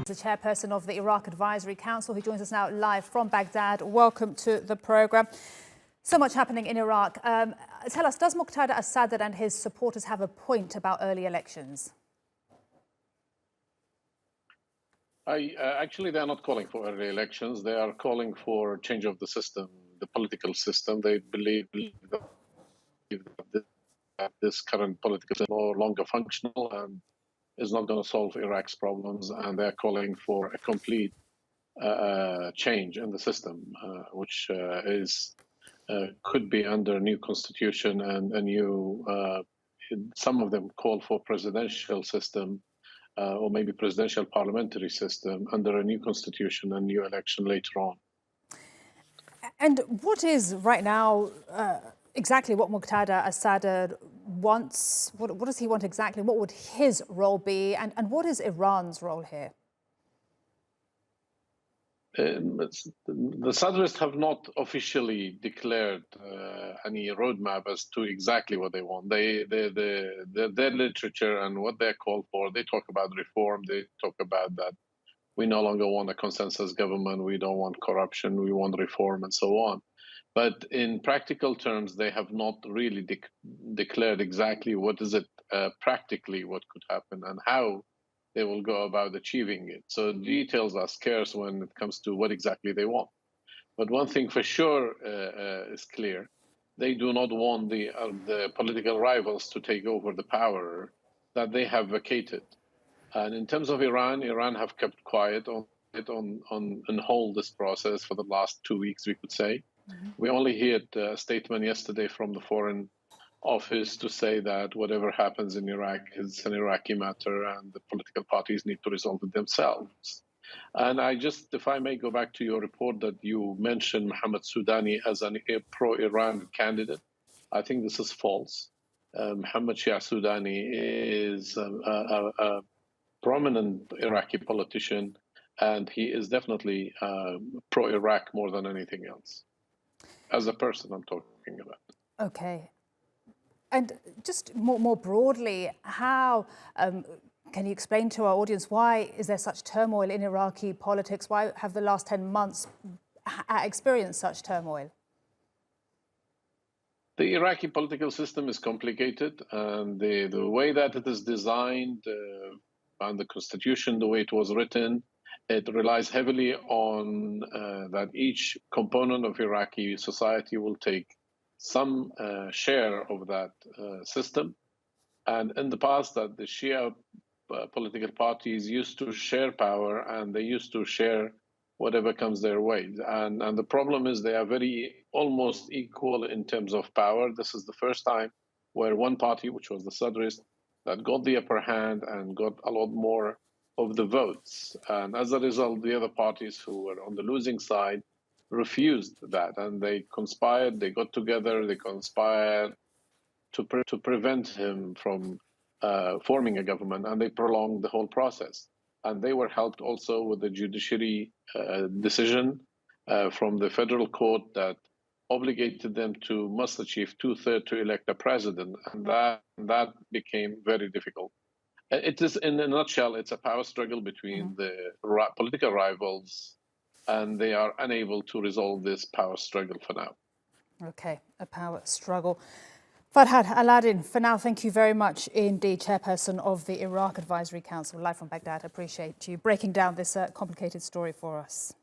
the chairperson of the Iraq Advisory Council, who joins us now live from Baghdad. Welcome to the programme. So much happening in Iraq. Tell us, does Muqtada al Sadr and his supporters have a point about early elections? Actually, they are not calling for early elections. They are calling for change of the system, the political system. They believe that this current political system is no longer functional and is not going to solve Iraq's problems. And they're calling for a complete change in the system, which could be under a new constitution and a new, some of them call for presidential system, or maybe presidential parliamentary system under a new constitution and new election later on. And what is right now exactly what Muqtada al Sadr wants? What does he want exactly? What would his role be? And what is Iran's role here? The Sadrists have not officially declared any roadmap as to exactly what they want. Their literature and what they call for, they talk about reform. They talk about that we no longer want a consensus government. We don't want corruption. We want reform and so on. But in practical terms, they have not really declared exactly what is it practically what could happen and how they will go about achieving it. So details are scarce when it comes to what exactly they want. But one thing for sure is clear. They do not want the political rivals to take over the power that they have vacated. And in terms of Iran, Iran have kept quiet on hold this process for the last 2 weeks, we could say. Mm-hmm. We only heard a statement yesterday from the Foreign Office to say that whatever happens in Iraq is an Iraqi matter and the political parties need to resolve it themselves. And if I may go back to your report that you mentioned Mohammed Sudani as a pro-Iran candidate, I think this is false. Mohammed Shia Sudani is a prominent Iraqi politician, and he is definitely pro-Iraq more than anything else. As a person, I'm talking about. Okay. And just more broadly, how can you explain to our audience why is there such turmoil in Iraqi politics? Why have the last 10 months experienced such turmoil? The Iraqi political system is complicated, and the way that it is designed and the constitution, the way it was written, it relies heavily on that each component of Iraqi society will take some share of that system. And in the past, that the Shia political parties used to share power and they used to share whatever comes their way. And the problem is they are very almost equal in terms of power. This is the first time where one party, which was the Sadrist, that got the upper hand and got a lot more of the votes. And as a result, the other parties who were on the losing side refused that, and they conspired, they got together, they conspired to prevent him from forming a government, and they prolonged the whole process. And they were helped also with the judiciary decision from the federal court that obligated them to must achieve 2/3 to elect a president, and that became very difficult. It is, in a nutshell, it's a power struggle between the political rivals, and they are unable to resolve this power struggle for now. Okay, a power struggle. Farhad Alaaldin, for now, thank you very much indeed, chairperson of the Iraq Advisory Council, live from Baghdad. I appreciate you breaking down this complicated story for us.